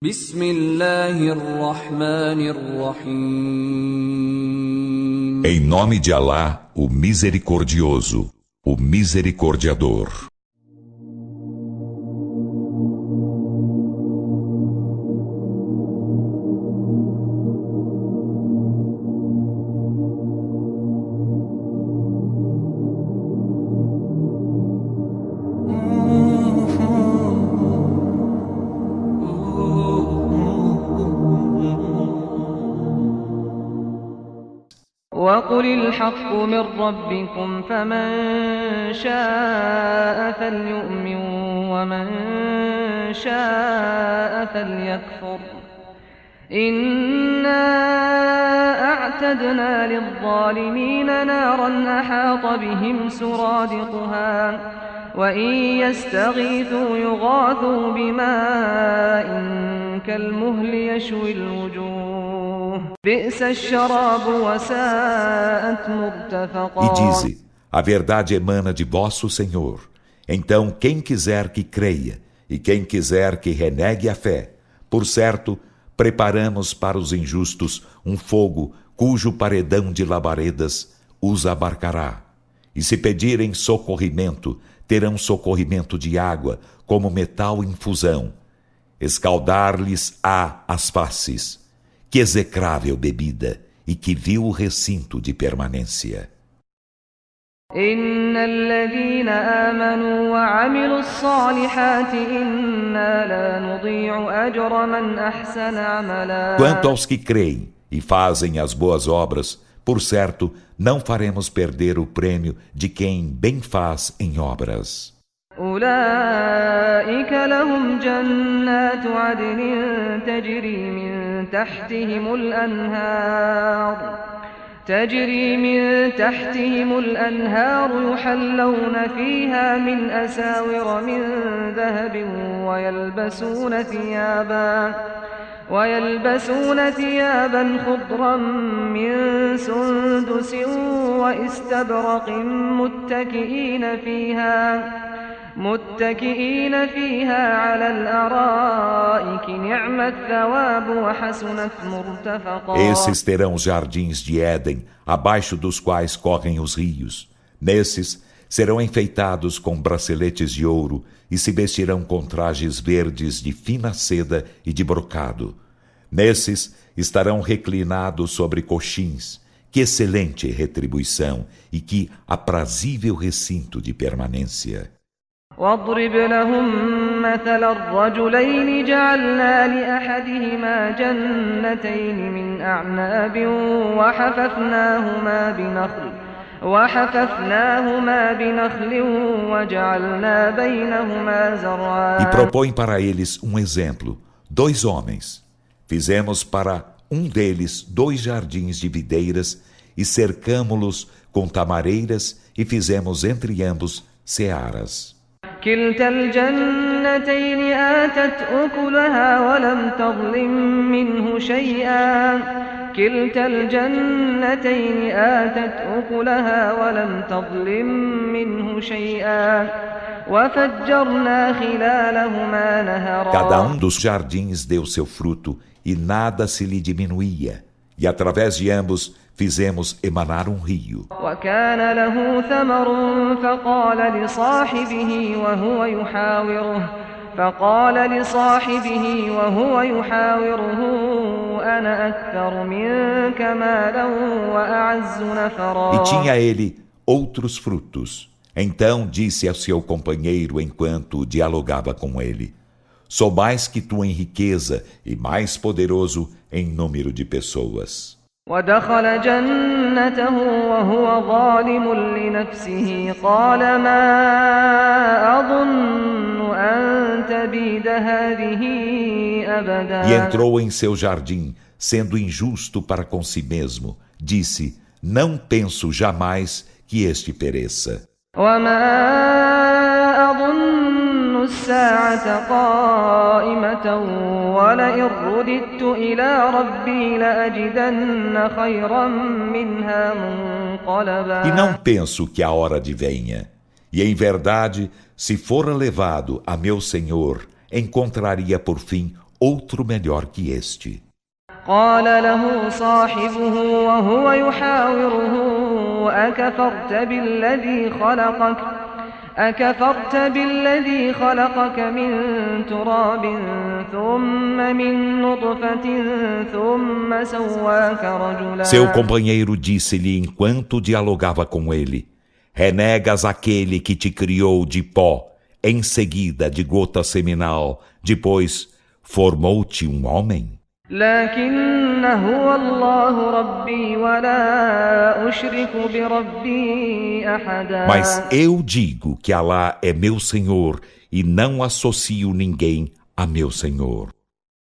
بسم الله الرحمن الرحيم. Em nome de Alá, o Misericordioso, o Misericordiador. وقل الحق من ربكم فمن شاء فليؤمن ومن شاء فليكفر إنا أعتدنا للظالمين نارا أحاط بهم سرادقها وإن يستغيثوا يغاثوا بماء كالمهل يشوي الوجوه بئس الشراب وساءت مرتفقا. E dize, a verdade emana de vosso Senhor. Então quem quiser que creia, e quem quiser que renegue a fé, por certo, preparamos para os injustos um fogo cujo paredão de labaredas os abarcará. E se pedirem socorrimento, terão socorrimento de água, como metal em fusão. Escaldar-lhes-á as faces. Que execrável bebida, e que vil recinto de permanência. إن الذين آمنوا وعملوا الصالحات إنا لا نضيع أجر من أحسن عملا. Quanto aos que creem e fazem as boas obras, por certo, não faremos perder o prêmio de quem bem faz em obras. أولئك لهم جنات عدن تجري من تحتهم الأنهار يحلون فيها من أساور من ذهب ويلبسون ثيابا خضرا من سندس واستبرق متكئين فيها على الأرائك نعم الثواب وحسنت مرتفقا. Esses terão os jardins de Éden, abaixo dos quais correm os rios. Nesses serão enfeitados com braceletes de ouro e se vestirão com trajes verdes de fina seda e de brocado. Nesses estarão reclinados sobre coxins. Que excelente retribuição e que aprazível recinto de permanência. واضرب لهم مثل الرجلين جعلنا لأحدهما جنتين من أعناب وحففناهما بنخل وجعلنا بينهما زرعا. E propõe para eles um exemplo. 2 homens. Fizemos para um deles 2 jardins de videiras e cercamo-los com tamareiras e fizemos entre ambos searas. كلتا الجنتين آتت أكلها ولم تظلم منه شيئا وفجرنا خلالهما نهرا. Cada um dos jardins deu seu fruto e nada se lhe diminuía. E através de ambos fizemos emanar um rio. وكان له ثمر فقال لصاحبه وهو يحاوره أنا أكثر منك مالا وأعز نفرا. E tinha ele outros frutos. Então disse a seu companheiro enquanto dialogava com ele: sou mais que tu em riqueza e mais poderoso em número de pessoas. ودخل جنته وهو ظالم لنفسه قال ما أظن أن تبيد هذه أبدا. E entrou em seu jardim, sendo injusto para com si mesmo. Disse: não penso jamais que este pereça. وما أظن الساعة قائمة ولئن رددت إلى ربي لأجدن خيرا منها منقلبا. E não penso que a hora advenha. E em verdade, se for levado a meu Senhor, encontraria por fim outro melhor que este. قال له صاحبه وهو يحاوره أكفرت بالذي خلقك من تراب ثم من نطفة ثم سواك Seu رجلا. companheiro disse-lhe enquanto dialogava com ele: Renegas aquele que te criou de pó, em seguida de gota seminal, depois formou-te um homem? لكن هو الله ربي ولا أشرك بربي أحدا. Mas eu digo que Alá é meu Senhor e não associo ninguém a meu Senhor.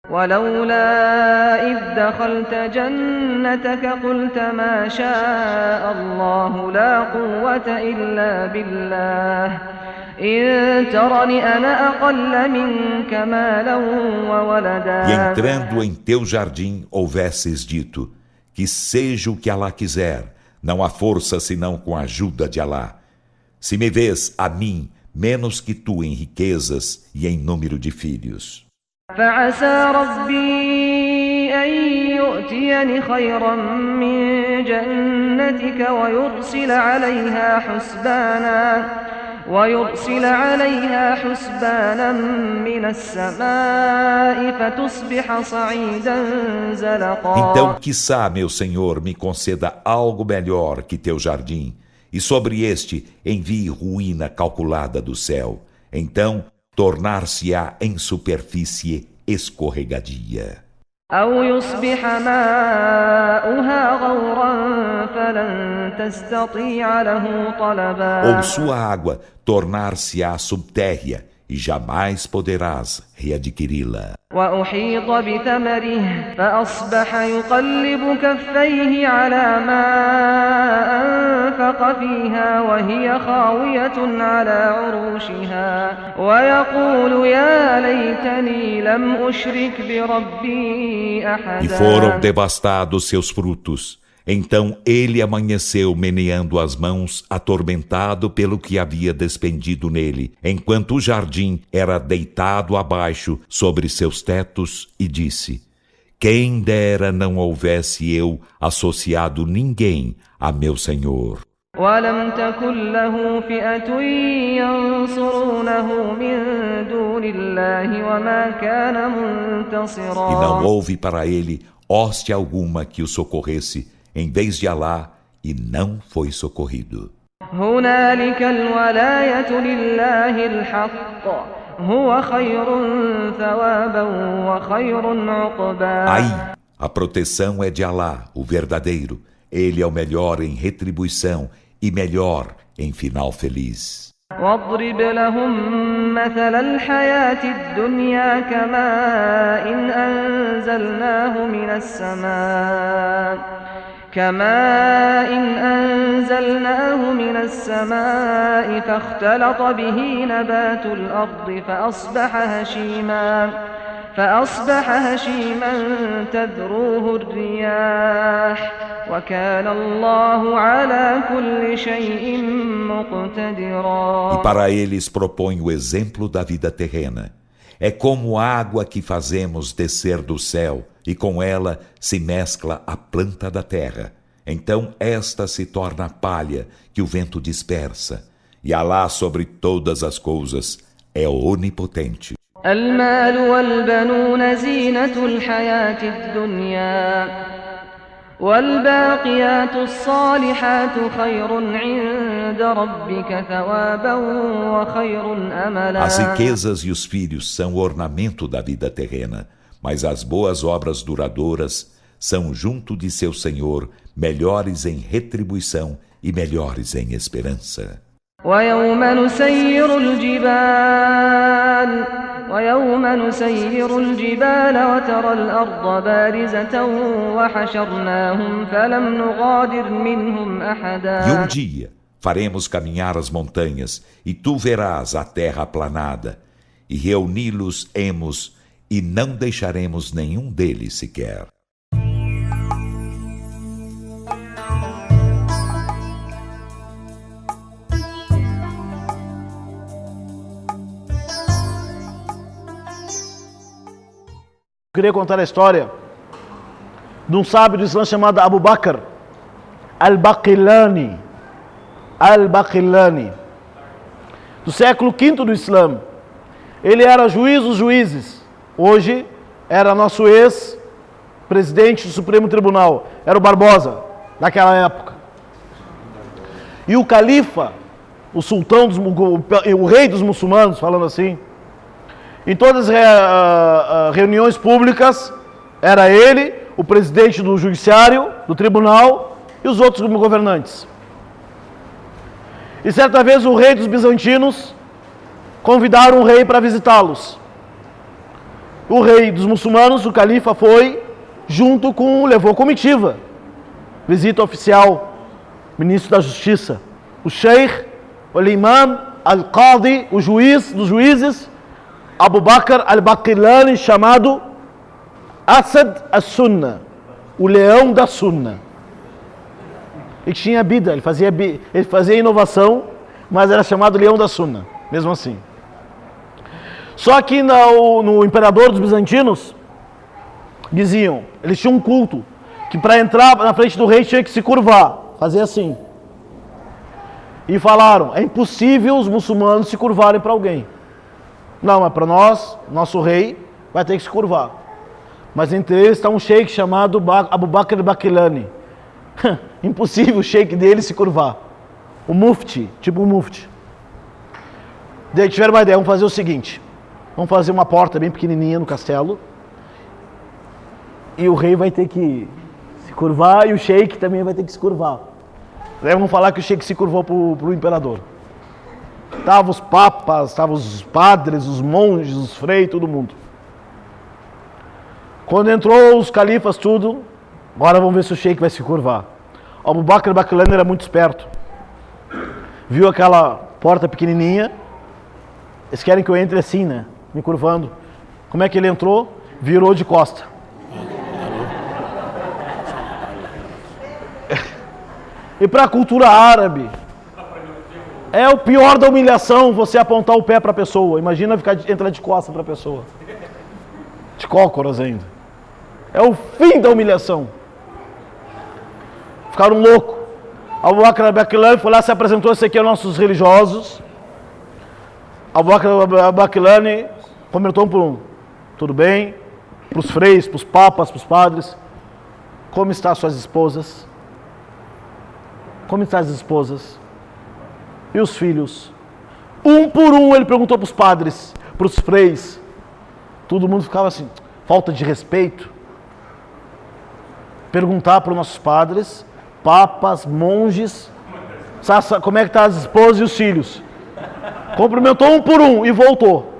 ولولا إذ دخلت جنتك قلت ما شاء الله لا قوة إلا بالله إن ترني أنا أقل منك مالا وولدا. E entrando em teu jardim houvesses dito: que seja o que Alá quiser, não há força senão com a ajuda de Alá. Se me vês a mim menos que tu em riquezas e em número de filhos. فعسى ربي أن يؤتيني خيرا من جنتك ويرسل عليها حسبانا من السماء فتصبح صعيدا زلقا. Então, quiçá, meu Senhor, me conceda algo melhor que teu jardim, e sobre este envie ruína calculada do céu. Então, tornar-se-á em superfície escorregadia. أو يصبح ماؤها غورا فلن تستطيع له طلبا. Ou sua água tornar-se-á subtérrea, e jamais poderás readquiri-la. وأحيط بثمره فأصبح يقلب كفيه على ما أنفق فيها وهي خاوية على عروشها ويقول يا ليتني لم أشرك بربي E foram أحدا. devastados seus frutos. Então ele amanheceu meneando as mãos, atormentado pelo que havia despendido nele, enquanto o jardim era deitado abaixo sobre seus tetos, e disse: Quem dera não houvesse eu associado ninguém a meu Senhor. ولم تكن له فئة ينصرونه من دون الله وما كان E não منتصرا. houve para ele hoste alguma que o socorresse, em vez de Alá, e não foi socorrido. هنالك الولاية لله الحق هو خير ثوابا وخير عقبا. Aí, a proteção é de Alá, o verdadeiro. Ele é o melhor em retribuição e melhor em final feliz. واضرب لهم مثل الحياة الدنيا كماء أنزلناه من السماء فاختلط به نبات الأرض فأصبح هشيما تذروه الرياح وكان الله على كل شيء مقتدرا. E para eles propõe o exemplo da vida terrena. É como água que fazemos descer do céu, e com ela se mescla a planta da terra. Então esta se torna palha que o vento dispersa. E Alá sobre todas as coisas é onipotente. المال والبنون زينة الحياة الدنيا والباقيات الصالحات خير عند ربك ثوابا وخير أملا. As riquezas e os filhos são ornamento da vida terrena, mas as boas obras duradouras são junto de seu Senhor melhores em retribuição e melhores em esperança. ويوم نسير الجبال وترى الأرض بارزة وحشرناهم فلم نغادر منهم أحدا. E um dia faremos caminhar as montanhas, e tu verás a terra aplanada, e reuni-los-emos, e não deixaremos nenhum deles sequer. queria contar a história de um sábio do Islã chamado Abu Bakr al-Baqillani. Al-Baqillani. Do século V do Islã. Ele era juiz dos juízes. Hoje era nosso ex-presidente do Supremo Tribunal. Era o Barbosa, naquela época. E o califa, o sultão, o rei dos muçulmanos, falando assim, em todas as reuniões públicas, era ele, o presidente do judiciário, do tribunal e os outros governantes. E certa vez o rei dos bizantinos convidaram o rei para visitá-los. O rei dos muçulmanos, o califa, foi levou comitiva, visita oficial, ministro da Justiça, o Sheikh, o Imam Al-Qadi, o juiz dos juízes, Abu Bakr al-Baqillani, chamado Asad as-Sunnah, o leão da Sunna. Ele tinha bida, ele fazia inovação, mas era chamado leão da Sunna, mesmo assim. Só que no imperador dos bizantinos, diziam, eles tinham um culto, que para entrar na frente do rei tinha que se curvar, fazer assim. E falaram, é impossível os muçulmanos se curvarem para alguém. Não, mas para nós, nosso rei vai ter que se curvar. Mas entre eles está um sheik chamado Abu Bakr al-Baqillani. Impossível o sheik dele se curvar. O mufti, tipo o mufti. Daí tiveram uma ideia, vamos fazer o seguinte. Vamos fazer uma porta bem pequenininha no castelo. E o rei vai ter que se curvar e o sheik também vai ter que se curvar. Daí vamos falar que o sheik se curvou para o imperador. Estavam os papas, estavam os padres, os monges, os freis, todo mundo. Quando entrou os califas, tudo, agora vamos ver se o sheik vai se curvar. Abu Bakr al-Baqillani era muito esperto. Viu aquela porta pequenininha. Eles querem que eu entre assim, né? Me curvando. Como é que ele entrou? Virou de costa. E para a cultura árabe, é o pior da humilhação você apontar o pé para a pessoa. Imagina entrar de costa para a pessoa. De cócoras ainda. É o fim da humilhação. Ficaram loucos. Abu Bakr al-Baqillani foi lá, se apresentou, esse aqui é nossos religiosos. Abu Bakr al-Baqillani comentou um por um. Tudo bem? Para os freis, para os papas, para os padres. Como estão suas esposas? Como estão as esposas? E os filhos? Um por um ele perguntou para os padres, para os freis. Todo mundo ficava assim, falta de respeito. Perguntar para os nossos padres, papas, monges, como é que estão as esposas e os filhos. Cumprimentou um por um e voltou.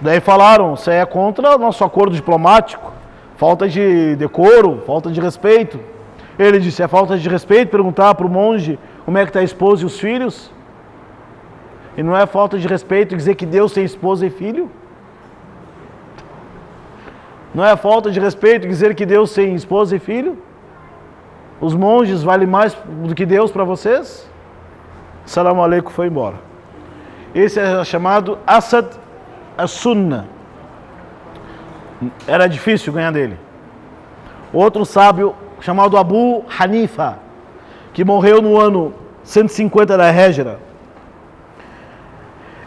Daí falaram, você é contra o nosso acordo diplomático, falta de decoro, falta de respeito. Ele disse, é falta de respeito perguntar para o monge como é que está a esposa e os filhos? E não é falta de respeito dizer que Deus tem esposa e filho? Não é falta de respeito dizer que Deus tem esposa e filho? Os monges valem mais do que Deus para vocês? Salam aleikum, foi embora. Esse é chamado Asad as-Sunnah. Era difícil ganhar dele. Outro sábio chamado Abu Hanifa, que morreu no ano 150 da Hégira.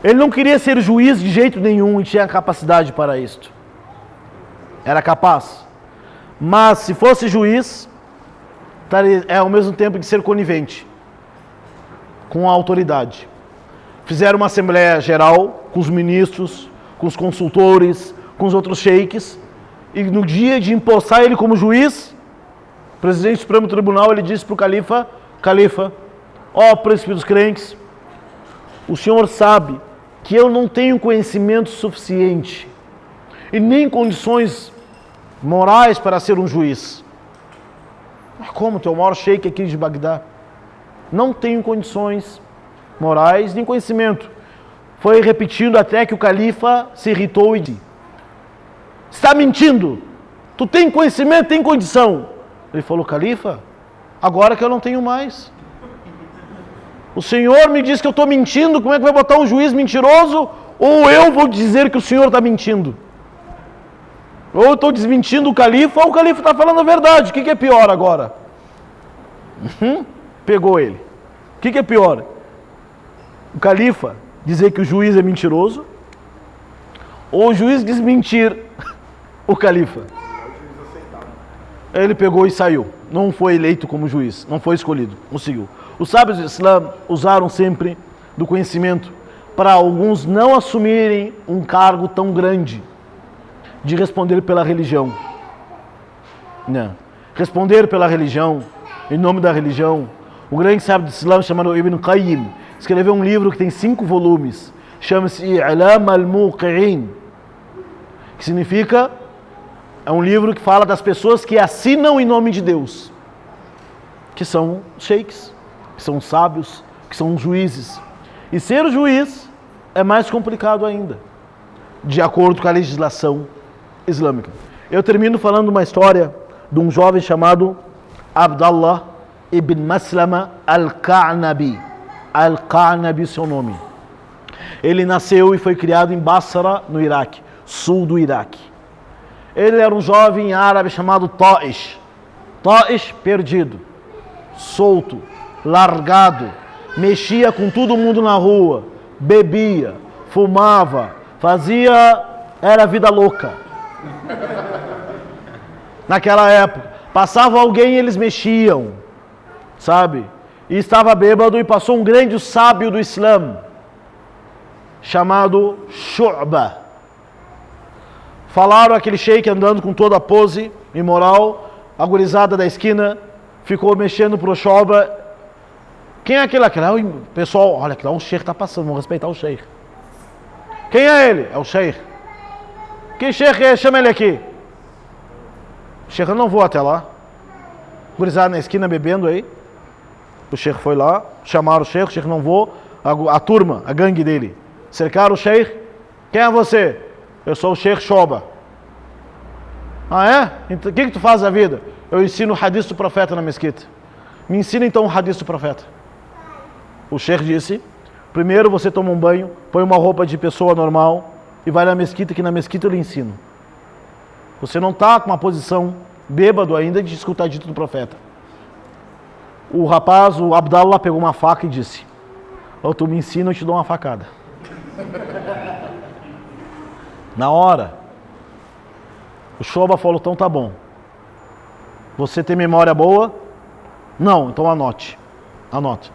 Ele não queria ser juiz de jeito nenhum e tinha capacidade para isto. Era capaz. Mas se fosse juiz, é ao mesmo tempo de ser conivente com a autoridade. Fizeram uma assembleia geral com os ministros, com os consultores, com os outros sheiks, e no dia de empossar ele como juiz, o presidente do Supremo Tribunal, ele disse para o califa, ó príncipe dos crentes, o senhor sabe que eu não tenho conhecimento suficiente e nem condições morais para ser um juiz. Mas como? Tu é o maior sheik aqui de Bagdá. Não tenho condições morais nem conhecimento. Foi repetindo até que o califa se irritou e disse, está mentindo, tu tem conhecimento, tem condição. Ele falou, califa, agora que eu não tenho mais. O senhor me diz que eu estou mentindo, como é que vai botar um juiz mentiroso? Ou eu vou dizer que o senhor está mentindo? Ou eu estou desmentindo o califa, ou o califa está falando a verdade. O que é pior agora? Pegou ele. O que é pior? O califa dizer que o juiz é mentiroso, ou o juiz desmentir o califa? Ele pegou e saiu. Não foi eleito como juiz, não foi escolhido, não seguiu. Os sábios do Islã usaram sempre do conhecimento para alguns não assumirem um cargo tão grande de responder pela religião. Não. Responder pela religião, em nome da religião. O grande sábio do Islã, chamado Ibn Qayyim, escreveu um livro que tem 5 volumes, chama-se I'lam al-Muqi'in, que significa, é um livro que fala das pessoas que assinam em nome de Deus, que são sheiks, que são sábios, que são juízes. E ser juiz é mais complicado ainda, de acordo com a legislação islâmica. Eu termino falando uma história de um jovem chamado Abdallah ibn Maslama al-Qa'nabi. Al-Qa'nabi, seu nome. Ele nasceu e foi criado em Basra, no Iraque, sul do Iraque. Ele era um jovem árabe chamado Ta'ish. Ta'ish perdido, solto, largado, mexia com todo mundo na rua, bebia, fumava, era vida louca. Naquela época, passava alguém e eles mexiam, sabe? E estava bêbado e passou um grande sábio do Islã, chamado Shu'ba. Falaram aquele sheik andando com toda a pose imoral, a gurizada da esquina ficou mexendo pro Shu'ba. Quem é aquele? Pessoal, olha que lá um sheik está passando, vamos respeitar o sheik. Quem é ele? É o sheik. Que sheik é? Chama ele aqui. Sheik, eu não vou até lá. Gurizada na esquina bebendo aí. O sheik foi lá, chamaram o sheik não vou. A turma, a gangue dele, cercaram o sheik. Quem é você? Eu sou o sheik Shoba. Ah é? Então, o que tu faz da vida? Eu ensino o hadith do profeta na mesquita. Me ensina então o hadith do profeta. O sheik disse: primeiro você toma um banho, põe uma roupa de pessoa normal e vai na mesquita, que na mesquita eu lhe ensino. Você não está com uma posição bêbado ainda de escutar dito do profeta. O rapaz, o Abdallah, pegou uma faca e disse: tu me ensina, eu te dou uma facada. Na hora, o Shoba falou: então tá bom. Você tem memória boa? Não, então anote. Anote.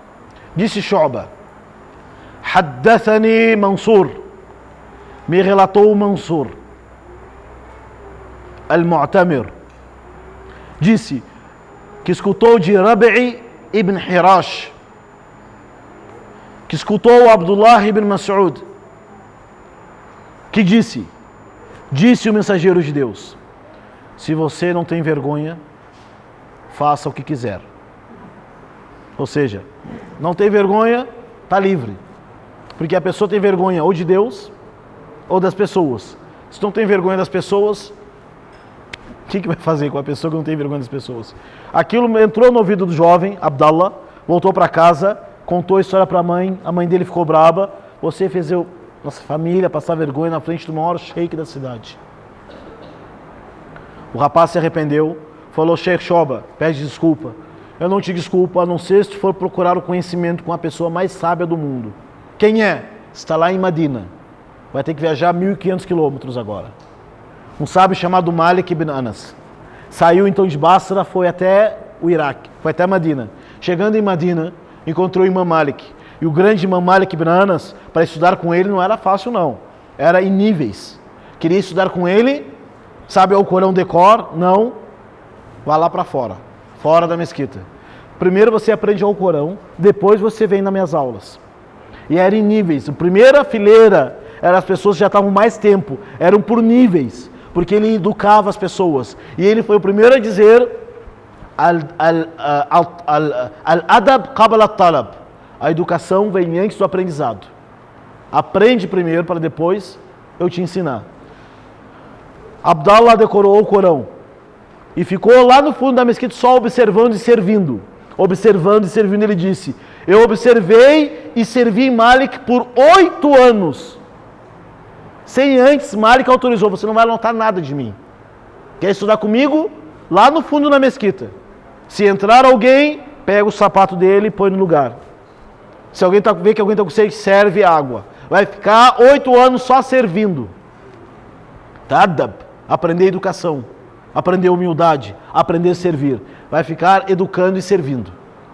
Disse Shoba: Haddathani Mansur. Me relatou o Mansur Al-Mu'tamir. Disse que escutou de Rabi'i ibn Hirash, que escutou Abdullah ibn Mas'ud, que disse o mensageiro de Deus: se você não tem vergonha, faça o que quiser. Ou seja, não tem vergonha, está livre. Porque a pessoa tem vergonha ou de Deus ou das pessoas. Se não tem vergonha das pessoas, o que vai fazer com a pessoa que não tem vergonha das pessoas? Aquilo entrou no ouvido do jovem, Abdallah, voltou para casa, contou a história para a mãe dele ficou braba. Você fez nossa família passar vergonha na frente do maior sheik da cidade. O rapaz se arrependeu, falou: Sheikh Shoba, pede desculpa. Eu não te desculpo, a não ser se tu for procurar o conhecimento com a pessoa mais sábia do mundo. Quem é? Está lá em Madina. Vai ter que viajar 1.500 quilômetros agora. Um sábio chamado Malik ibn Anas. Saiu então de Basra, foi até o Iraque, foi até Madina. Chegando em Madina, encontrou o Imam Malik. E o grande Imam Malik ibn Anas, para estudar com ele não era fácil não. Era em níveis. Queria estudar com ele, sabe o Corão de cor? Não. Vá lá para fora. Fora da mesquita. Primeiro você aprende o Corão, depois você vem nas minhas aulas. E era em níveis. A primeira fileira eram as pessoas que já estavam mais tempo. Eram por níveis. Porque ele educava as pessoas. E ele foi o primeiro a dizer: Al-adab qabla al-talab. A educação vem antes do aprendizado. Aprende primeiro para depois eu te ensinar. Abdallah decorou o Corão. E ficou lá no fundo da mesquita só observando e servindo. Observando e servindo, ele disse: eu observei e servi Malik por 8 anos. Sem antes Malik autorizou: você não vai anotar nada de mim. Quer estudar comigo? Lá no fundo da mesquita. Se entrar alguém, pega o sapato dele e põe no lugar. Se alguém vê que alguém está com sede, serve água. Vai ficar 8 anos só servindo. Tadab. Aprender educação. Aprender humildade. Aprender a servir. Vai ficar educando e servindo.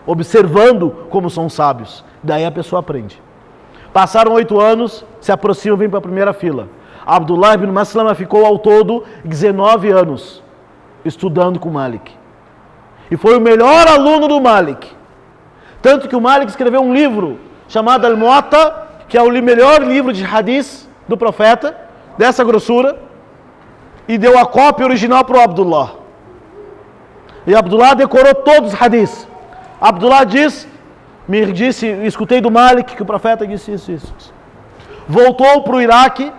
Observando como são sábios. Daí a pessoa aprende. Passaram 8 anos, se aproximam, vem para a primeira fila. Abdullah ibn Maslama ficou ao todo 19 anos estudando com Malik. E foi o melhor aluno do Malik. Tanto que o Malik escreveu um livro chamado Al-Muwatta, que é o melhor livro de hadith do profeta, dessa grossura, e deu a cópia original para o Abdullah. E Abdullah decorou todos os hadiths. Abdullah disse, escutei do Malik que o profeta disse isso. Voltou para o Iraque,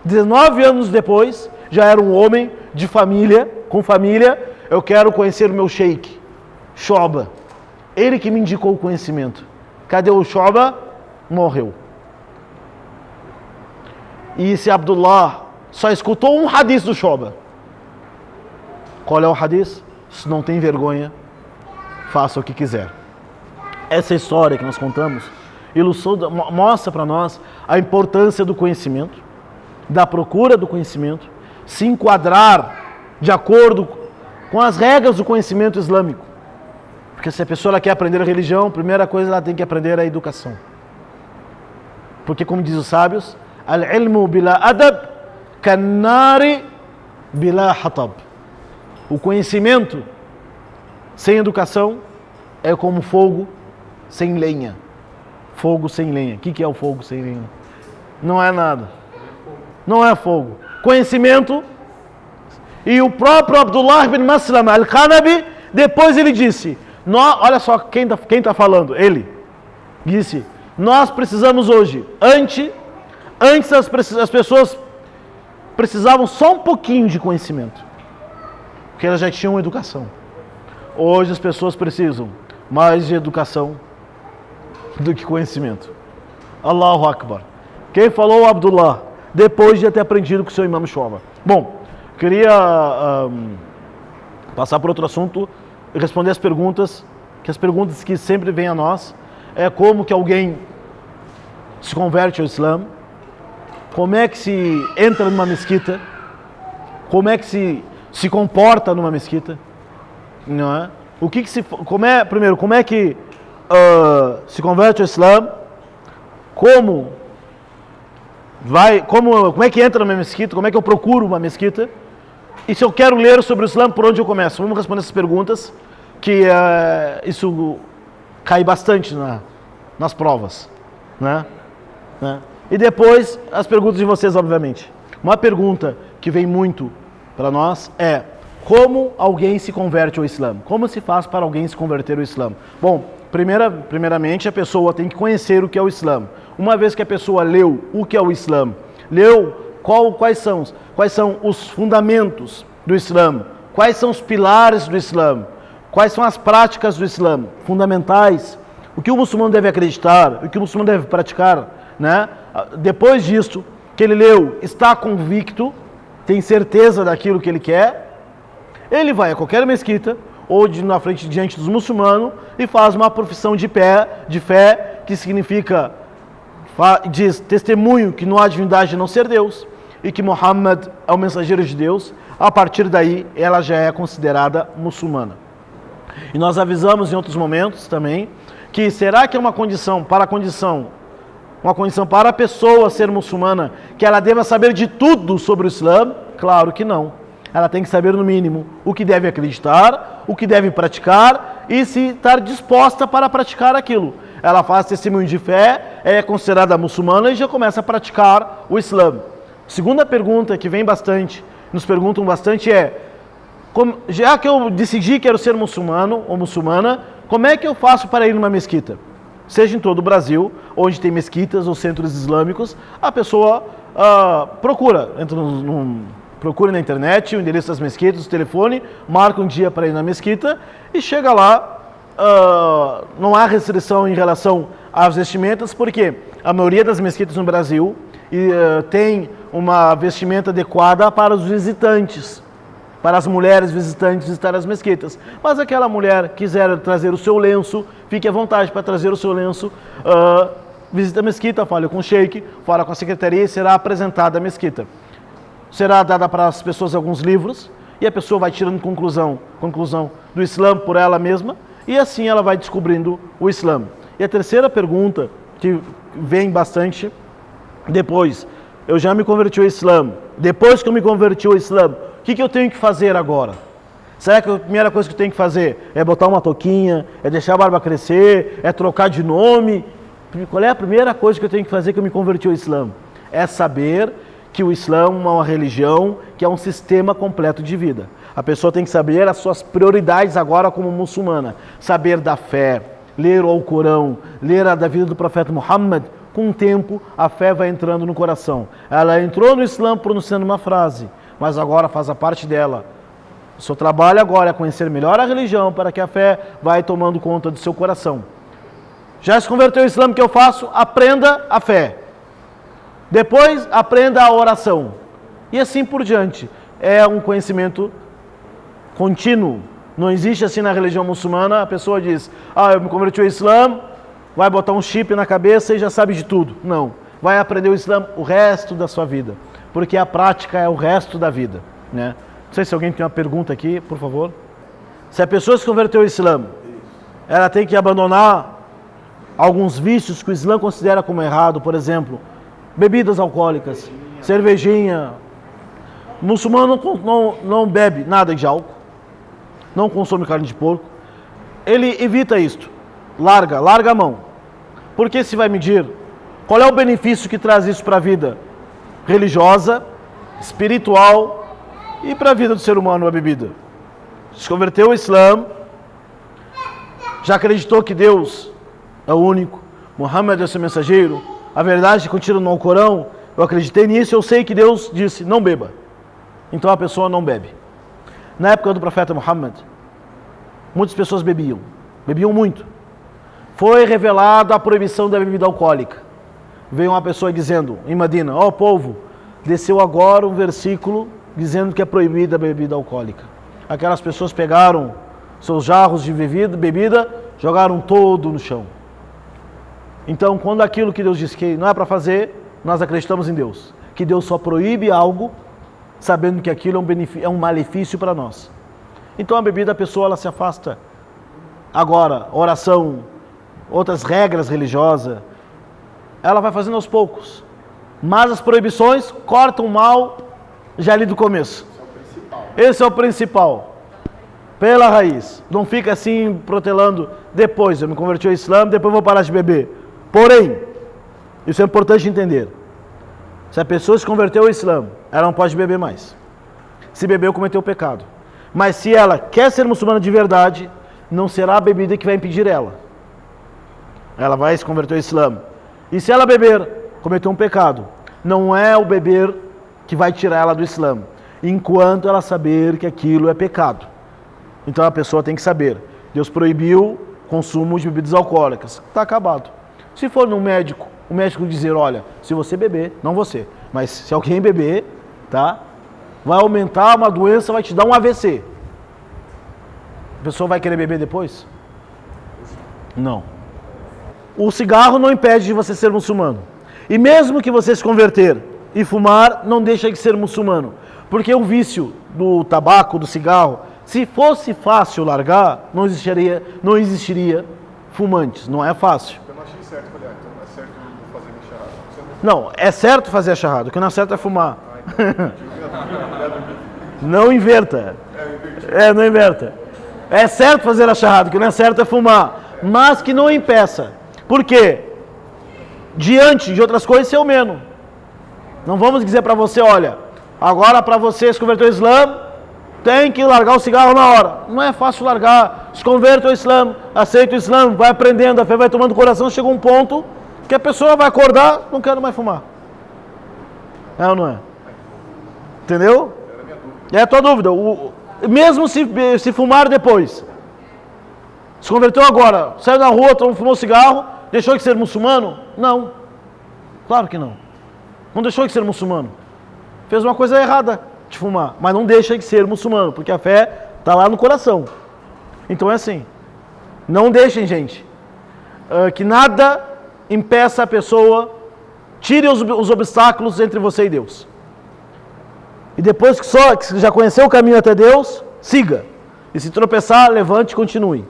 19 anos depois, já era um homem de família, com família. Eu quero conhecer o meu sheik, Shu'ba. Ele que me indicou o conhecimento. Cadê o Shu'ba? Morreu. E esse Abdullah só escutou um hadith do Shu'ba. Qual é o hadith? Se não tem vergonha, faça o que quiser. Essa história que nós contamos mostra para nós a importância do conhecimento, da procura do conhecimento, se enquadrar de acordo com as regras do conhecimento islâmico. Porque se a pessoa quer aprender a religião, a primeira coisa ela tem que aprender é a educação. Porque como diz os sábios, al-ilmu bila adab kannari bila hatab. O conhecimento sem educação é como fogo sem lenha. Fogo sem lenha. O que é o fogo sem lenha? Não é nada. Não é fogo. Conhecimento. E o próprio Abdullah ibn Maslama al-Qanabi, depois ele disse, olha só quem está falando, ele disse, nós precisamos hoje, antes as pessoas precisavam só um pouquinho de conhecimento, porque elas já tinham educação. Hoje as pessoas precisam mais de educação do que conhecimento. Allahu Akbar. Quem falou Abdullah, depois de ter aprendido com o seu Imam Shu'ba. Bom, queria passar por outro assunto e responder as perguntas que sempre vêm a nós. É como que alguém se converte ao Islã, como é que se entra numa mesquita, como é que se comporta numa mesquita, não é? Primeiro, como é que se converte ao Islã, como é que entra numa mesquita, como é que eu procuro uma mesquita, e se eu quero ler sobre o Islã, por onde eu começo? Vamos responder essas perguntas, que isso cai bastante nas provas, né? E depois, as perguntas de vocês, obviamente. Uma pergunta que vem muito para nós é: como alguém se converte ao Islã? Como se faz para alguém se converter ao Islã? Bom, primeiramente a pessoa tem que conhecer o que é o Islã. Uma vez que a pessoa leu o que é o Islã, quais são os fundamentos do Islã, quais são os pilares do Islã, quais são as práticas do Islã fundamentais, o que o muçulmano deve acreditar, o que o muçulmano deve praticar, né? Depois disso, que ele leu, está convicto, tem certeza daquilo que ele quer, ele vai a qualquer mesquita ou na frente diante dos muçulmanos e faz uma profissão de fé, que significa, diz testemunho que não há divindade a não ser Deus e que Muhammad é o mensageiro de Deus. A partir daí ela já é considerada muçulmana. E nós avisamos em outros momentos também que será que é uma condição para a pessoa ser muçulmana que ela deva saber de tudo sobre o Islã? Claro que não. Ela tem que saber no mínimo o que deve acreditar, o que deve praticar e se estar disposta para praticar aquilo. Ela faz testemunho de fé, é considerada muçulmana e já começa a praticar o Islã. Segunda pergunta que vem bastante, nos perguntam bastante já que eu decidi que quero ser muçulmano ou muçulmana, como é que eu faço para ir numa mesquita? Seja em todo o Brasil, onde tem mesquitas ou centros islâmicos, a pessoa procura na internet o endereço das mesquitas, o telefone, marca um dia para ir na mesquita e chega lá. Não há restrição em relação às vestimentas, porque a maioria das mesquitas no Brasil tem uma vestimenta adequada para os visitantes. para as mulheres visitantes visitar as mesquitas. Mas aquela mulher quiser trazer o seu lenço, fique à vontade para trazer o seu lenço, visita a mesquita, fale com o sheik, fala com a secretaria e será apresentada a mesquita. Será dada para as pessoas alguns livros e a pessoa vai tirando conclusão do Islã por ela mesma e assim ela vai descobrindo o Islã. E a terceira pergunta, que vem bastante depois, eu já me converti ao Islã, depois que eu me converti ao Islã, o que eu tenho que fazer agora? Será que a primeira coisa que eu tenho que fazer é botar uma touquinha, é deixar a barba crescer, é trocar de nome? Qual é a primeira coisa que eu tenho que fazer que eu me converti ao Islã? É saber que o Islã é uma religião que é um sistema completo de vida. A pessoa tem que saber as suas prioridades agora como muçulmana, saber da fé, ler o Alcorão, ler a da vida do profeta Muhammad. Com o tempo, a fé vai entrando no coração. Ela entrou no Islã pronunciando uma frase, mas agora faz a parte dela. O seu trabalho agora é conhecer melhor a religião para que a fé vai tomando conta do seu coração. Já se converteu ao Islã, o que eu faço? Aprenda a fé. Depois, aprenda a oração. E assim por diante. É um conhecimento contínuo. Não existe assim na religião muçulmana, a pessoa diz, eu me converti ao Islã, vai botar um chip na cabeça e já sabe de tudo. Não. Vai aprender o Islã o resto da sua vida. Porque a prática é o resto da vida, né? Não sei se alguém tem uma pergunta aqui, por favor. Se a pessoa se converteu ao Islã, ela tem que abandonar alguns vícios que o Islã considera como errado, por exemplo, bebidas alcoólicas, cervejinha. O muçulmano não bebe nada de álcool, não consome carne de porco. Ele evita isto, larga a mão. Porque se vai medir, qual é o benefício que traz isso para a vida religiosa, espiritual e para a vida do ser humano a bebida? Se converteu ao Islã, já acreditou que Deus é o único, Muhammad é o seu mensageiro, a verdade contida no Alcorão, eu acreditei nisso, eu sei que Deus disse, não beba. Então a pessoa não bebe. Na época do profeta Muhammad, muitas pessoas bebiam muito. Foi revelada a proibição da bebida alcoólica. Veio uma pessoa dizendo, em Medina, povo, desceu agora um versículo dizendo que é proibida a bebida alcoólica. Aquelas pessoas pegaram seus jarros de bebida, jogaram todo no chão. Então, quando aquilo que Deus diz que não é para fazer, nós acreditamos em Deus. Que Deus só proíbe algo, sabendo que aquilo é um malefício para nós. Então, a bebida, a pessoa ela se afasta. Agora, oração, outras regras religiosas, ela vai fazendo aos poucos. Mas as proibições cortam o mal já ali do começo. Esse é o principal. Pela raiz. Não fica assim protelando. Depois, eu me converti ao Islã, depois vou parar de beber. Porém, isso é importante entender. Se a pessoa se converteu ao Islã, ela não pode beber mais. Se bebeu, cometeu pecado. Mas se ela quer ser muçulmana de verdade, não será a bebida que vai impedir ela. Ela vai se converter ao Islã. E se ela beber, cometeu um pecado. Não é o beber que vai tirar ela do Islã, enquanto ela saber que aquilo é pecado. Então a pessoa tem que saber. Deus proibiu o consumo de bebidas alcoólicas. Está acabado. Se for num médico, o médico dizer, olha, se você beber, não você, mas se alguém beber, tá? Vai aumentar uma doença, vai te dar um AVC. A pessoa vai querer beber depois? Não. O cigarro não impede de você ser muçulmano. E mesmo que você se converter e fumar, não deixa de ser muçulmano. Porque o vício do tabaco, do cigarro, se fosse fácil largar, não existiria fumantes. Não é fácil. Eu não achei certo, falei, então não é certo fazer a charrada. Não, é certo fazer a charrada, o que não é certo é fumar. Não inverta. Não inverta. É certo fazer a charrada, o que não é certo é fumar. Mas que não impeça. Por quê? Diante de outras coisas, seu menos. Não vamos dizer para você, olha, agora para você se converter ao Islã, tem que largar o cigarro na hora. Não é fácil largar. Se converte ao Islã, aceita o Islã, vai aprendendo, a fé vai tomando coração, chega um ponto que a pessoa vai acordar, não quero mais fumar. É ou não é? Entendeu? É a tua dúvida. Mesmo se fumar depois, se converteu agora, saiu na rua, fumou cigarro, deixou de ser muçulmano? Não. Claro que não. Não deixou de ser muçulmano. Fez uma coisa errada. de fumar, mas não deixa de ser muçulmano, porque a fé está lá no coração. Então é assim, não deixem, gente, que nada impeça a pessoa, tire os obstáculos entre você e Deus. E depois que já conheceu o caminho até Deus, siga. E se tropeçar, levante e continue.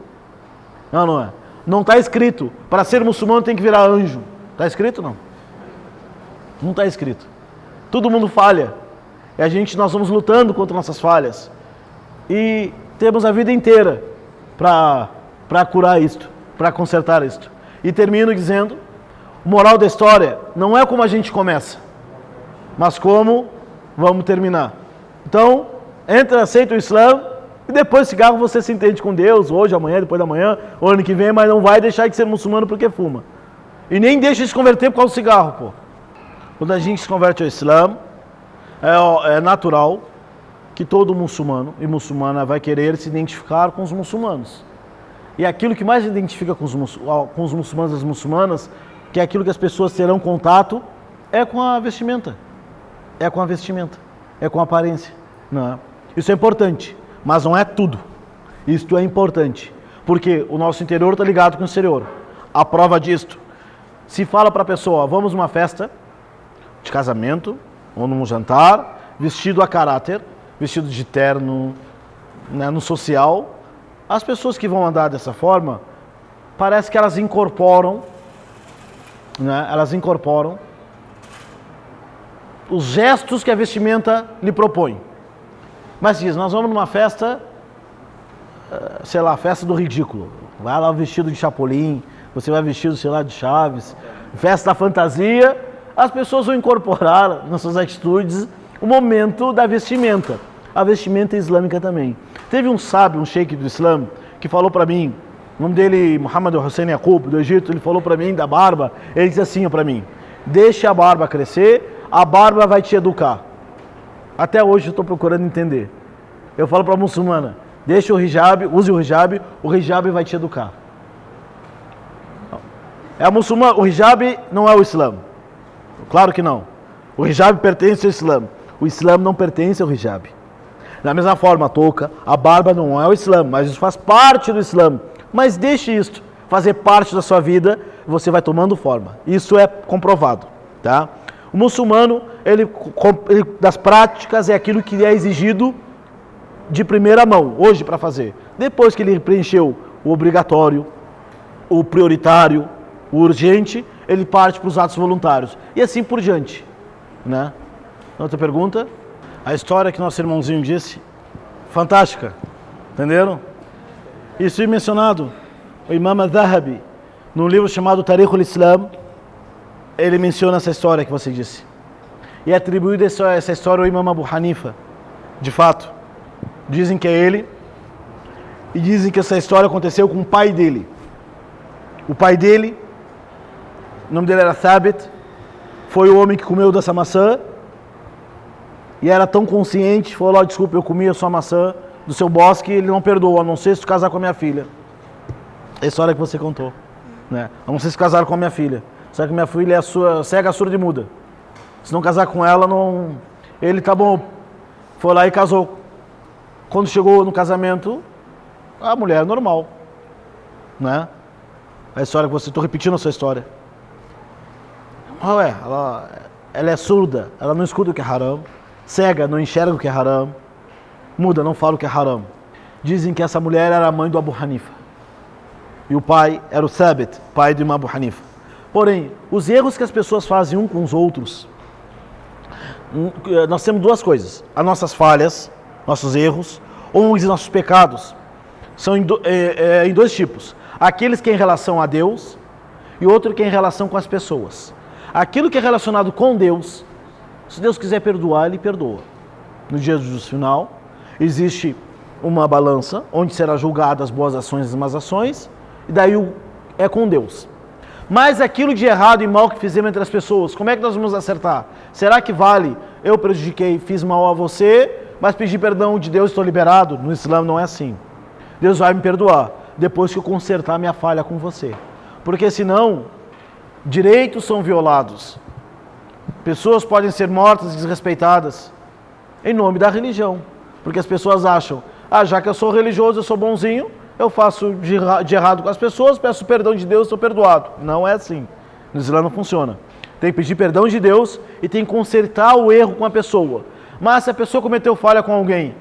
Não é. Não está escrito, para ser muçulmano tem que virar anjo. Está escrito? Não. Não está escrito. Todo mundo falha. E nós vamos lutando contra nossas falhas. E temos a vida inteira para curar isto, para consertar isto. E termino dizendo, moral da história, não é como a gente começa, mas como vamos terminar. Então, aceita o Islã, e depois do cigarro você se entende com Deus, hoje, amanhã, depois da manhã, ou ano que vem, mas não vai deixar de ser muçulmano porque fuma. E nem deixa de se converter por causa do cigarro, pô. Quando a gente se converte ao Islã, é natural que todo muçulmano e muçulmana vai querer se identificar com os muçulmanos. E aquilo que mais identifica com os muçulmanos e as muçulmanas, que é aquilo que as pessoas terão contato, é com a vestimenta. É com a vestimenta. É com a aparência. Não é? Isso é importante, mas não é tudo. Isto é importante, porque o nosso interior está ligado com o exterior. A prova disto, se fala para a pessoa, vamos numa festa de casamento, ou num jantar, vestido a caráter, vestido de terno, né, no social, as pessoas que vão andar dessa forma, parece que elas incorporam, né, os gestos que a vestimenta lhe propõe. Mas diz, nós vamos numa festa, sei lá, festa do ridículo. Vai lá vestido de Chapolin, você vai vestido, sei lá, de Chaves, festa da fantasia, as pessoas vão incorporar nas suas atitudes o momento da vestimenta. A vestimenta islâmica também. Teve um sábio, um sheik do Islã, que falou para mim, o nome dele, Muhammad Hussein Yaqub, do Egito, ele falou para mim da barba, ele disse assim para mim, deixe a barba crescer, a barba vai te educar. Até hoje eu estou procurando entender. Eu falo para a muçulmana, deixe o hijab, use o hijab vai te educar. É a muçulmana, o hijab não é o Islã. Claro que não. O hijab pertence ao Islã. O Islã não pertence ao hijab. Da mesma forma, a touca, a barba não é o Islã, mas isso faz parte do Islã. Mas deixe isto fazer parte da sua vida, você vai tomando forma. Isso é comprovado, tá? O muçulmano, ele das práticas é aquilo que é exigido de primeira mão, hoje para fazer. Depois que ele preencheu o obrigatório, o prioritário, o urgente, ele parte para os atos voluntários. E assim por diante, né? Outra pergunta? A história que nosso irmãozinho disse, fantástica, entenderam? Isso é mencionado, o Imam al-Zahabi, num livro chamado Tarikh al-Islam, ele menciona essa história que você disse. E é atribuída essa história ao Imam Abu Hanifa, de fato. Dizem que é ele, e dizem que essa história aconteceu com o pai dele. O pai dele, o nome dele era Thabit, foi o homem que comeu dessa maçã, e era tão consciente, falou, desculpa, eu comi a sua maçã do seu bosque, ele não perdoou, a não ser se tu casar com a minha filha. É a história que você contou, né? A não ser se casar com a minha filha. Só que minha filha é cega, surda e muda. Se não casar com ela, não... Ele, tá bom, foi lá e casou. Quando chegou no casamento, a mulher é normal, né? A história que você... Estou repetindo a sua história. Ué, ela é surda, ela não escuta o que é haram. Cega, não enxerga o que é haram. Muda, não fala o que é haram. Dizem que essa mulher era a mãe do Abu Hanifa. E o pai era o Thabit, pai do Imam Abu Hanifa. Porém, os erros que as pessoas fazem um com os outros, nós temos duas coisas. As nossas falhas, nossos erros, ou os nossos pecados, são em dois tipos. Aqueles que é em relação a Deus e outro que é em relação com as pessoas. Aquilo que é relacionado com Deus, se Deus quiser perdoar, Ele perdoa. No dia do juízo final, existe uma balança onde será julgada as boas ações e as más ações, e daí é com Deus. Mas aquilo de errado e mal que fizemos entre as pessoas, como é que nós vamos acertar? Será que vale, eu prejudiquei, fiz mal a você, mas pedi perdão de Deus, estou liberado? No Islã não é assim. Deus vai me perdoar depois que eu consertar minha falha com você. Porque senão, direitos são violados. Pessoas podem ser mortas e desrespeitadas. em nome da religião. Porque as pessoas acham, já que eu sou religioso, eu sou bonzinho, eu faço de errado com as pessoas, peço perdão de Deus, estou perdoado. Não é assim. No Islã não funciona. Tem que pedir perdão de Deus e tem que consertar o erro com a pessoa. Mas se a pessoa cometeu falha com alguém,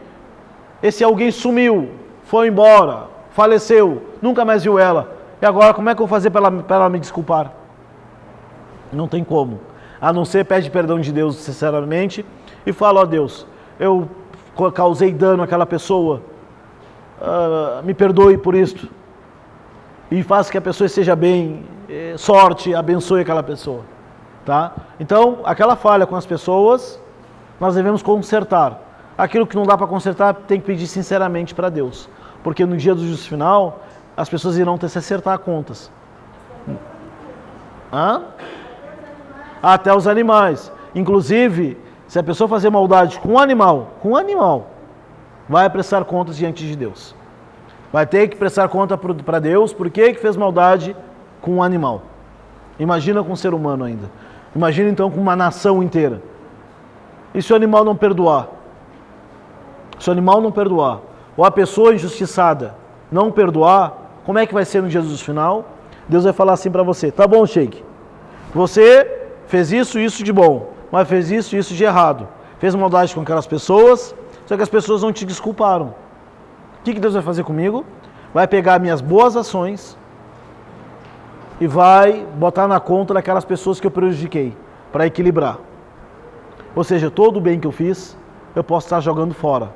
esse alguém sumiu, foi embora, faleceu, nunca mais viu ela, e agora como é que eu vou fazer para ela me desculpar? Não tem como. A não ser pede perdão de Deus sinceramente e fala, ó Deus, eu causei dano àquela pessoa, me perdoe por isto. E faça que a pessoa esteja bem, sorte, abençoe aquela pessoa. Tá? Então, aquela falha com as pessoas, nós devemos consertar. Aquilo que não dá para consertar, tem que pedir sinceramente para Deus. Porque no dia do juízo final, as pessoas irão ter que se acertar contas. Até os animais. Inclusive, se a pessoa fazer maldade com um animal, vai prestar contas diante de Deus. Vai ter que prestar conta para Deus por que fez maldade com um animal. Imagina com um ser humano ainda. Imagina então com uma nação inteira. E se o animal não perdoar? Se o animal não perdoar, ou a pessoa injustiçada não perdoar, como é que vai ser no Jesus final? Deus vai falar assim para você, tá bom, Sheik, você fez isso de bom, mas fez isso de errado. Fez maldade com aquelas pessoas, só que as pessoas não te desculparam. O que Deus vai fazer comigo? Vai pegar minhas boas ações e vai botar na conta daquelas pessoas que eu prejudiquei, para equilibrar. Ou seja, todo o bem que eu fiz, eu posso estar jogando fora.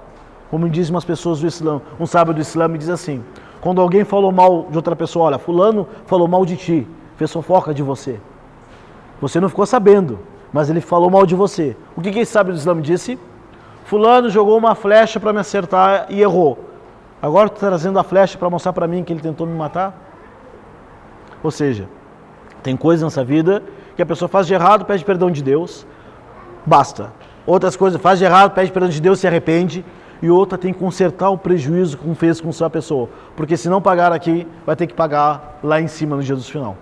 Como dizem umas pessoas do Islã, um sábio do Islã me diz assim, quando alguém falou mal de outra pessoa, olha, fulano falou mal de ti, fez fofoca de você. Você não ficou sabendo, mas ele falou mal de você. O que esse sábio do Islã me disse? Fulano jogou uma flecha para me acertar e errou. Agora está trazendo a flecha para mostrar para mim que ele tentou me matar? Ou seja, tem coisas nessa vida que a pessoa faz de errado, pede perdão de Deus, basta. Outras coisas, faz de errado, pede perdão de Deus, se arrepende. E outra tem que consertar o prejuízo que fez com sua pessoa. Porque se não pagar aqui, vai ter que pagar lá em cima no dia do final.